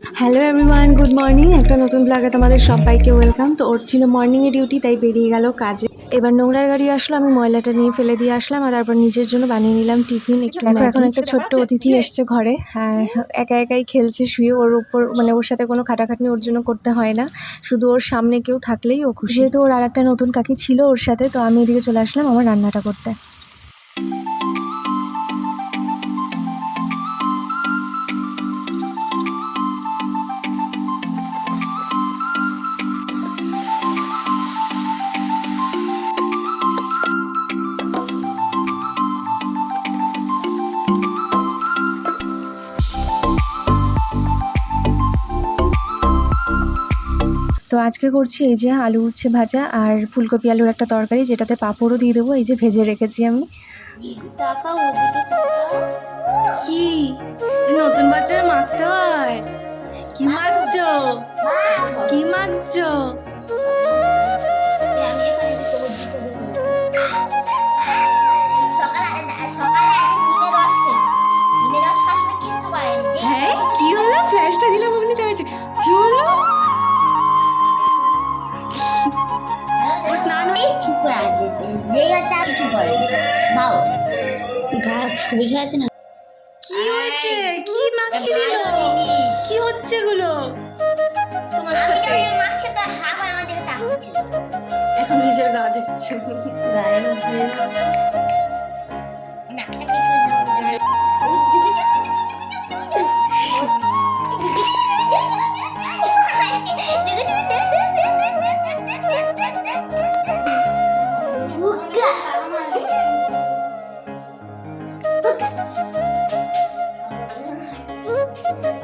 Hello everyone, good morning. একটা নতুন ব্লগে তোমাদের সবাইকে ওয়েলকাম। তো ওর ছিল মর্নিংয়ে ডিউটি, তাই বেরিয়ে গেল কাজে। এবার নোংরার গাড়ি আসলো, আমি ময়লাটা নিয়ে ফেলে দিয়ে আসলাম, আর তারপর নিজের জন্য বানিয়ে নিলাম টিফিন। একটু এখন একটা ছোট্ট অতিথি এসছে ঘরে, হ্যাঁ, একা একাই খেলছে শুয়ে। ওর উপর মানে ওর সাথে কোনো খাটাখাটনি ওর জন্য করতে হয় না, শুধু ওর সামনে কেউ থাকলেই ও খুশি। যেহেতু ওর আর একটা নতুন কাকি ছিল ওর সাথে, তো আমি এদিকে চলে আসলাম আমার রান্নাটা করতে। তো আজকে করছি এই যে আলু উচ্ছে ভাজা আর ফুলকপি আলুর একটা তরকারি, যেটাতে পাঁপড়ও দিয়ে দেবো। এই যে ভেজে রেখেছি আমি। কি নতুন বাচ্চার মাখতে হয়? কি মাখছো? কি মাখছো? হ্যাঁ, কি হলো? ফ্ল্যাশটা দিলাম বলে তো হয়েছে। কি হলো? ওর স্নান চুপ করে আছে, যেই হচ্ছে আর কিছু করে বাও ছবি খেয়ে আছে না। কি হয়েছে? কি মাখিয়ে দিল? কি হচ্ছে এগুলো তোমার সাথে? মারছে তো হা করে আমার দিকে তাকাচ্ছে, এখন নিজের গা দেখছে। গায়ে নাকটা কেটে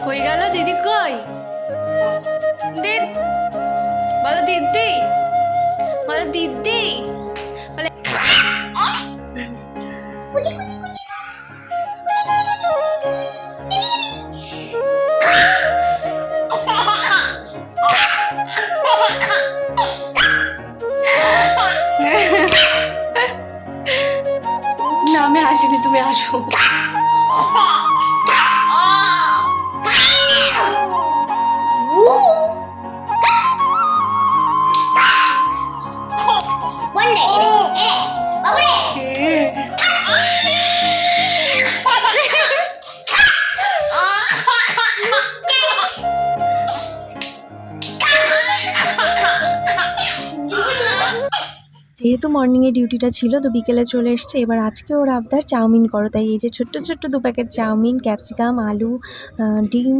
কই গেল দিদি? কই দিদি? বলো দিদি, বলো দিদি, বলে না, আমি আসিনি, তুমি আসো। যেহেতু মর্নিংয়ে ডিউটিটা ছিল, তো বিকেলে চলে এসছে। এবার আজকে ওর আবদার চাউমিন করো, তাই এই যে ছোট্ট ছোট্ট 2 প্যাকেট চাউমিন, ক্যাপসিকাম, আলু, ডিম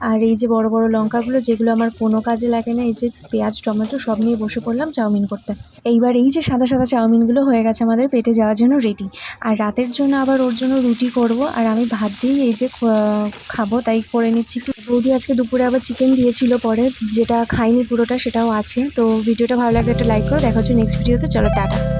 আর এই যে বড় বড় লঙ্কাগুলো, যেগুলো আমার কোনো কাজে লাগে না, এই যে পেঁয়াজ টমেটো সব নিয়ে বসে পড়লাম চাউমিন করতে। এইবার এই যে সাদা সাদা চাউমিনগুলো হয়ে গেছে আমাদের পেটে যাওয়ার জন্য রেডি। আর রাতের জন্য আবার ওর জন্য রুটি করব, আর আমি ভাত দিয়েই এই যে খাবো, তাই করে নিচ্ছি একটু। বৌদি আজকে দুপুরে আবার চিকেন দিয়েছিল পরে, যেটা খাইনি পুরোটা, সেটাও আছে। তো ভিডিওটা ভালো লাগলে একটা লাইক করো। দেখা হচ্ছে নেক্সট ভিডিওতে। চলো টাটা।